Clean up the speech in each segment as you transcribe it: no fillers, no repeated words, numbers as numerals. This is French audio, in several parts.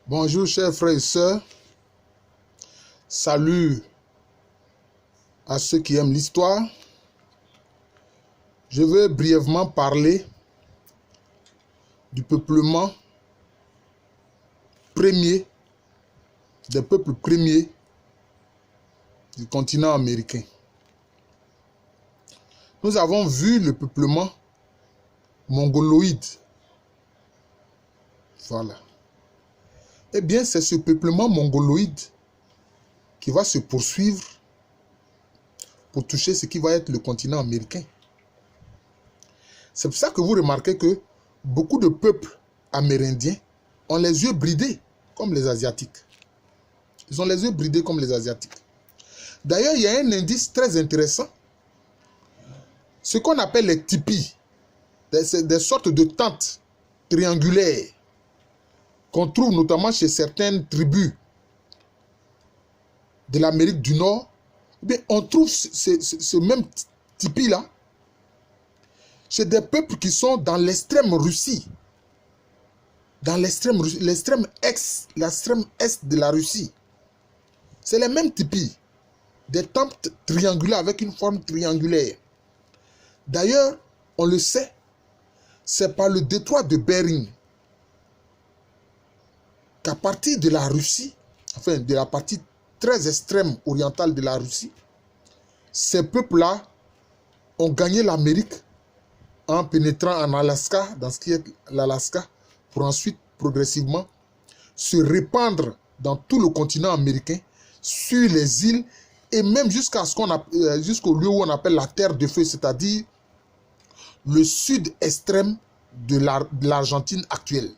Bonjour chers frères et sœurs, salut à ceux qui aiment l'histoire. Je veux brièvement parler du peuplement premier, des peuples premiers du continent américain. Nous avons vu le peuplement mongoloïde. Voilà. Eh bien, c'est ce peuplement mongoloïde qui va se poursuivre pour toucher ce qui va être le continent américain. C'est pour ça que vous remarquez que beaucoup de peuples amérindiens ont les yeux bridés comme les Asiatiques. Ils ont les yeux bridés comme les Asiatiques. D'ailleurs, il y a un indice très intéressant. Ce qu'on appelle les tipis, des sortes de tentes triangulaires qu'on trouve notamment chez certaines tribus de l'Amérique du Nord. Eh bien, on trouve ce même tipi-là chez des peuples qui sont dans l'extrême Russie, dans l'extrême est de la Russie. C'est les mêmes tipis, des tentes triangulaires avec une forme triangulaire. D'ailleurs, on le sait, c'est par le détroit de Bering qu'à partir de la Russie, enfin de la partie très extrême orientale de la Russie, ces peuples-là ont gagné l'Amérique en pénétrant en Alaska, dans ce qui est l'Alaska, pour ensuite progressivement se répandre dans tout le continent américain, sur les îles, et même jusqu'au lieu où on appelle la Terre de Feu, c'est-à-dire le sud extrême de l'Argentine actuelle.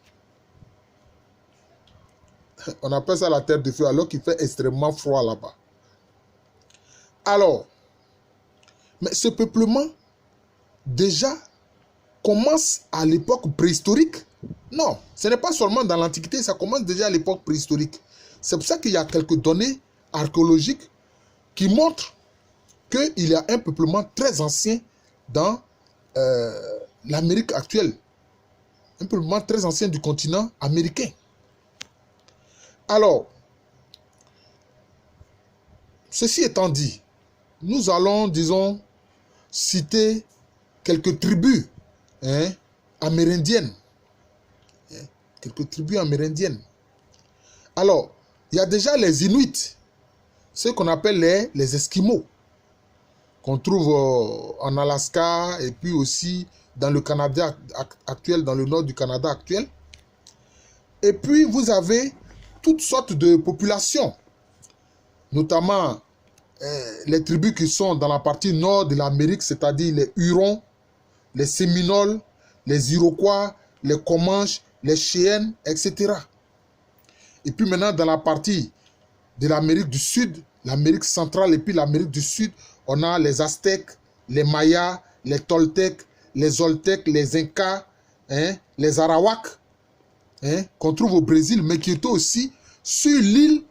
On appelle ça la Terre de Feu alors qu'il fait extrêmement froid là-bas. Alors, mais ce peuplement, déjà, commence à l'époque préhistorique. Non, ce n'est pas seulement dans l'Antiquité, ça commence déjà à l'époque préhistorique. C'est pour ça qu'il y a quelques données archéologiques qui montrent qu'il y a un peuplement très ancien dans l'Amérique actuelle. Un peuplement très ancien du continent américain. Alors, ceci étant dit, nous allons, disons, citer quelques tribus amérindiennes. Quelques tribus amérindiennes. Alors, il y a déjà les Inuits, ceux qu'on appelle les Esquimaux, qu'on trouve en Alaska et puis aussi dans le Canada actuel, dans le nord du Canada actuel. Et puis, vous avez toutes sortes de populations, notamment les tribus qui sont dans la partie nord de l'Amérique, c'est-à-dire les Hurons, les Séminoles, les Iroquois, les Comanches, les Cheyennes, etc. Et puis maintenant, dans la partie de l'Amérique du Sud, l'Amérique centrale et puis l'Amérique du Sud, on a les Aztèques, les Mayas, les Toltecs, les Oltecs, les Incas, les Arawaks, qu'on trouve au Brésil, mais qui étaient aussi sur l'île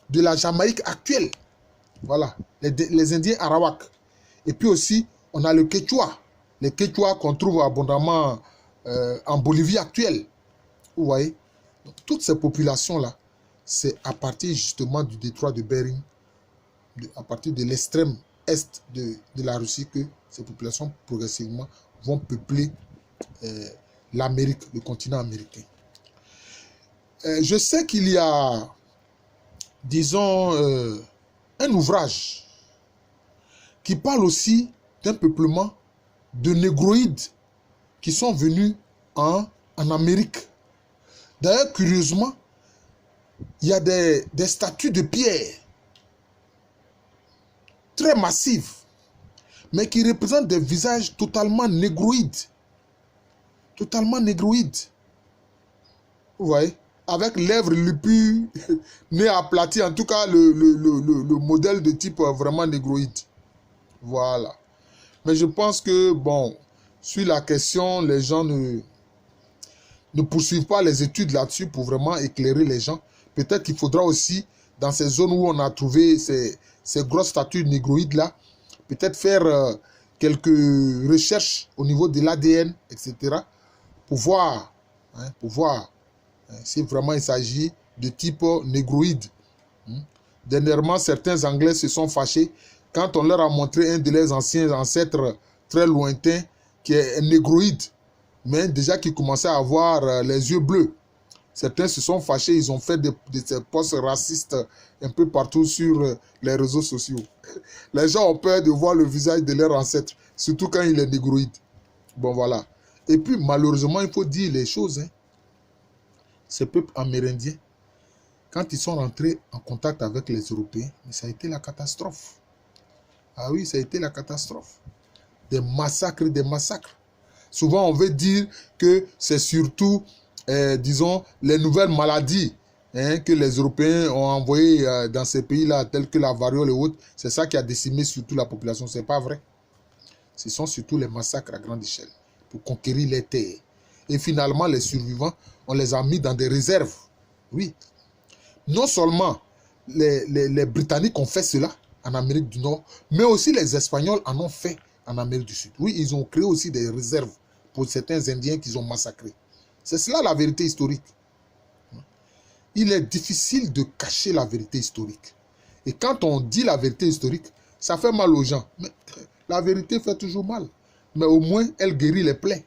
de la Jamaïque actuelle. Voilà, les Indiens Arawaks. Et puis aussi, on a le Quechua. Les Quechua qu'on trouve abondamment en Bolivie actuelle. Vous voyez? Donc, toutes ces populations-là, c'est à partir justement du détroit de Bering, à partir de l'extrême est de la Russie, que ces populations progressivement vont peupler l'Amérique, le continent américain. Je sais qu'il y a, disons, un ouvrage qui parle aussi d'un peuplement de négroïdes qui sont venus en Amérique. D'ailleurs, curieusement, il y a des statues de pierre très massives, mais qui représentent des visages totalement négroïdes. Totalement négroïdes. Vous voyez? Avec lèvres lupues, nez aplati, en tout cas le modèle de type vraiment négroïde. Voilà. Mais je pense que, bon, sur la question, les gens ne poursuivent pas les études là-dessus pour vraiment éclairer les gens. Peut-être qu'il faudra aussi, dans ces zones où on a trouvé ces grosses statues négroïdes-là, peut-être faire quelques recherches au niveau de l'ADN, etc., pour voir si vraiment il s'agit de type négroïde. Dernièrement, certains Anglais se sont fâchés quand on leur a montré un de leurs anciens ancêtres très lointains qui est un négroïde, mais déjà qui commençait à avoir les yeux bleus. Certains se sont fâchés, ils ont fait des posts racistes un peu partout sur les réseaux sociaux. Les gens ont peur de voir le visage de leur ancêtre, surtout quand il est négroïde. Bon, voilà. Et puis, malheureusement, il faut dire les choses. Hein. Ces peuples amérindiens, quand ils sont rentrés en contact avec les Européens, ça a été la catastrophe. Ah oui, ça a été la catastrophe. Des massacres, des massacres. Souvent, on veut dire que c'est surtout, disons, les nouvelles maladies que les Européens ont envoyées dans ces pays-là, telles que la variole et autres. C'est ça qui a décimé surtout la population. Ce n'est pas vrai. Ce sont surtout les massacres à grande échelle pour conquérir les terres. Et finalement, les survivants, on les a mis dans des réserves. Oui. Non seulement les Britanniques ont fait cela en Amérique du Nord, mais aussi les Espagnols en ont fait en Amérique du Sud. Oui, ils ont créé aussi des réserves pour certains Indiens qu'ils ont massacrés. C'est cela la vérité historique. Il est difficile de cacher la vérité historique. Et quand on dit la vérité historique, ça fait mal aux gens. Mais la vérité fait toujours mal. Mais au moins, elle guérit les plaies.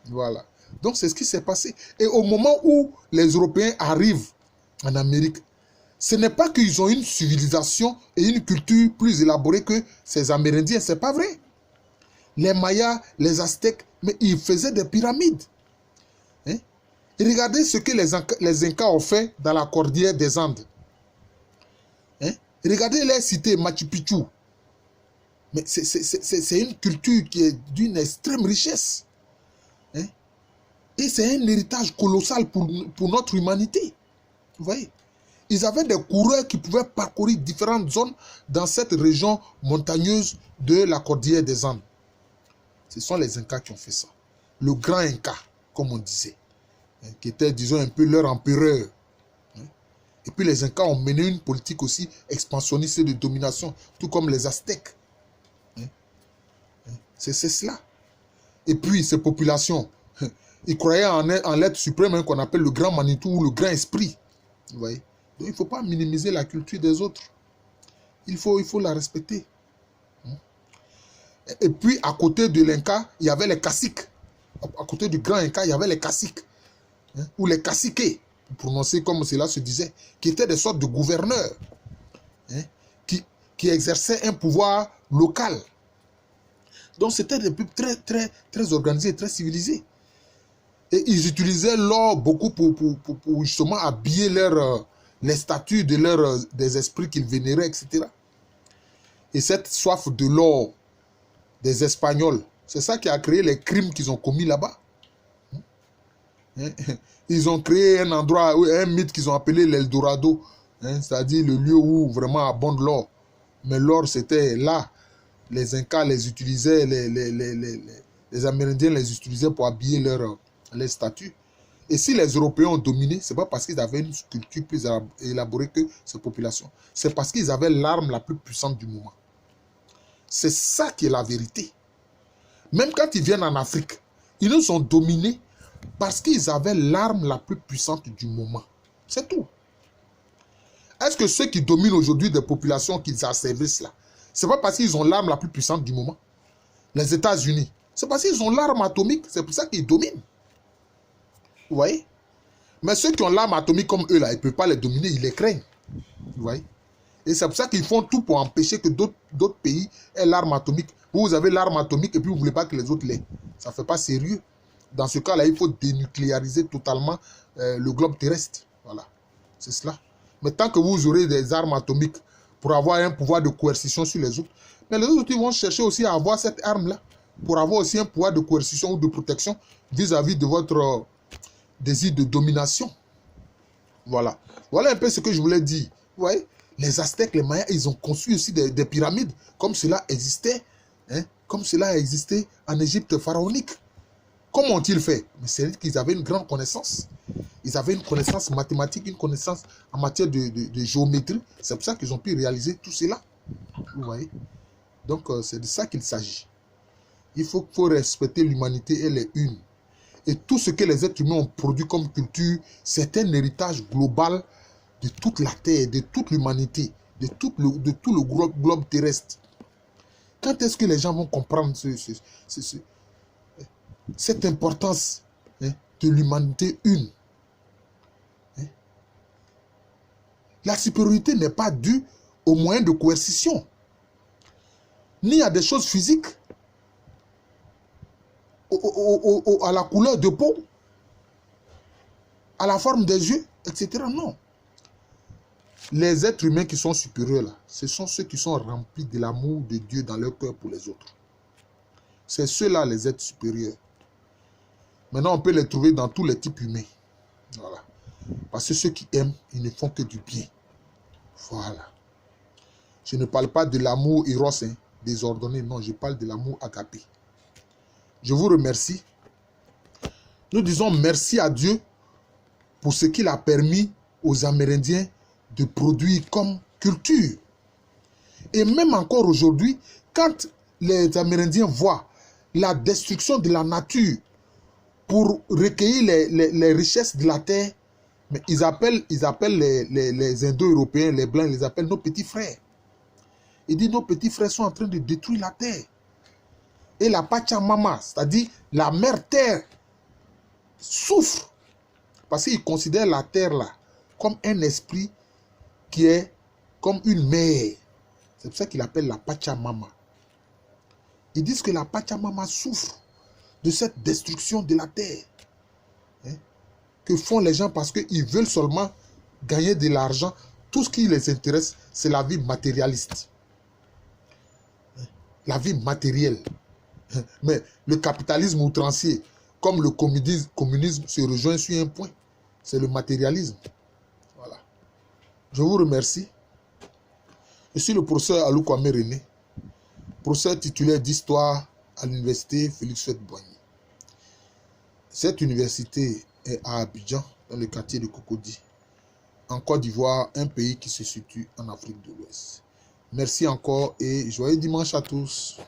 Voilà. Donc, c'est ce qui s'est passé. Et au moment où les Européens arrivent en Amérique, ce n'est pas qu'ils ont une civilisation et une culture plus élaborée que ces Amérindiens. Ce n'est pas vrai. Les Mayas, les Aztèques, mais ils faisaient des pyramides. Hein? Et regardez ce que les Incas ont fait dans la cordillère des Andes. Hein? Regardez les cités Machu Picchu. Mais c'est une culture qui est d'une extrême richesse. Hein? Et c'est un héritage colossal pour notre humanité. Vous voyez? Ils avaient des coureurs qui pouvaient parcourir différentes zones dans cette région montagneuse de la cordillère des Andes. Ce sont les Incas qui ont fait ça. Le grand Inca, comme on disait, hein, qui était, disons, un peu leur empereur. Hein. Et puis les Incas ont mené une politique aussi expansionniste de domination, tout comme les Aztèques. Hein. Hein. C'est cela. Et puis ces populations, ils croyaient en l'être suprême hein, qu'on appelle le grand Manitou ou le grand esprit. Vous voyez? Donc il ne faut pas minimiser la culture des autres. Il faut la respecter. Et puis, à côté de l'Inca, il y avait les caciques. À côté du grand Inca, il y avait les caciques. Hein, ou les caciques, pour prononcer comme cela se disait, qui étaient des sortes de gouverneurs. Hein, qui exerçaient un pouvoir local. Donc, c'était des peuples très organisés, très civilisés. Et ils utilisaient l'or beaucoup pour justement habiller les statues des esprits qu'ils vénéraient, etc. Et cette soif de l'or des Espagnols, c'est ça qui a créé les crimes qu'ils ont commis là-bas. Ils ont créé un endroit, un mythe qu'ils ont appelé l'Eldorado, hein, c'est-à-dire le lieu où vraiment abonde l'or. Mais l'or, c'était là. Les Incas les utilisaient, les Amérindiens les utilisaient pour habiller leurs statues. Et si les Européens ont dominé, ce n'est pas parce qu'ils avaient une culture plus élaborée que ces populations. C'est parce qu'ils avaient l'arme la plus puissante du moment. C'est ça qui est la vérité. Même quand ils viennent en Afrique, ils nous ont dominés parce qu'ils avaient l'arme la plus puissante du moment. C'est tout. Est-ce que ceux qui dominent aujourd'hui des populations qu'ils asservissent là, ce n'est pas parce qu'ils ont l'arme la plus puissante du moment? Les États-Unis, c'est parce qu'ils ont l'arme atomique, c'est pour ça qu'ils dominent. Vous voyez? Mais ceux qui ont l'arme atomique comme eux là, ils ne peuvent pas les dominer, ils les craignent. Vous voyez? Et c'est pour ça qu'ils font tout pour empêcher que d'autres pays aient l'arme atomique. Vous avez l'arme atomique et puis vous ne voulez pas que les autres l'aient. Ça ne fait pas sérieux. Dans ce cas-là, il faut dénucléariser totalement le globe terrestre. Voilà. C'est cela. Mais tant que vous aurez des armes atomiques pour avoir un pouvoir de coercition sur les autres, mais les autres ils vont chercher aussi à avoir cette arme-là pour avoir aussi un pouvoir de coercition ou de protection vis-à-vis de votre désir de domination. Voilà. Voilà un peu ce que je voulais dire. Vous voyez? Les Aztèques, les Mayas, ils ont construit aussi des pyramides, comme cela existait, hein, comme cela existait en Égypte pharaonique. Comment ont-ils fait? Mais c'est qu'ils avaient une grande connaissance. Ils avaient une connaissance mathématique, une connaissance en matière de géométrie. C'est pour ça qu'ils ont pu réaliser tout cela. Vous voyez? Donc, c'est de ça qu'il s'agit. Il faut respecter l'humanité, elle est une. Et tout ce que les êtres humains ont produit comme culture, c'est un héritage global de toute la terre, de toute l'humanité, de tout le globe terrestre. Quand est-ce que les gens vont comprendre cette importance, hein, de l'humanité une? Hein? La supériorité n'est pas due aux moyens de coercition, ni à des choses physiques, à la couleur de peau, à la forme des yeux, etc. Non. Les êtres humains qui sont supérieurs, là, ce sont ceux qui sont remplis de l'amour de Dieu dans leur cœur pour les autres. C'est ceux-là, les êtres supérieurs. Maintenant, on peut les trouver dans tous les types humains. Voilà. Parce que ceux qui aiment, ils ne font que du bien. Voilà. Je ne parle pas de l'amour éros, hein, désordonné. Non, je parle de l'amour agapé. Je vous remercie. Nous disons merci à Dieu pour ce qu'il a permis aux Amérindiens de produire comme culture. Et même encore aujourd'hui, quand les Amérindiens voient la destruction de la nature pour recueillir les richesses de la terre, mais ils appellent les Indo-Européens, les Blancs, ils les appellent nos petits frères. Ils disent nos petits frères sont en train de détruire la terre. Et la Pachamama, c'est-à-dire la mère terre, souffre. Parce qu'ils considèrent la terre là comme un esprit qui est comme une mère. C'est pour ça qu'ils l'appellent la Pachamama. Ils disent que la Pachamama souffre de cette destruction de la terre. Hein? Que font les gens parce qu'ils veulent seulement gagner de l'argent. Tout ce qui les intéresse, c'est la vie matérialiste. La vie matérielle. Mais le capitalisme outrancier, comme le communisme, se rejoint sur un point. C'est le matérialisme. Voilà. Je vous remercie. Je suis le professeur Alou Kwame René, professeur titulaire d'histoire à l'université Félix Houphouët-Boigny. Cette université est à Abidjan, dans le quartier de Cocody, en Côte d'Ivoire, un pays qui se situe en Afrique de l'Ouest. Merci encore et joyeux dimanche à tous.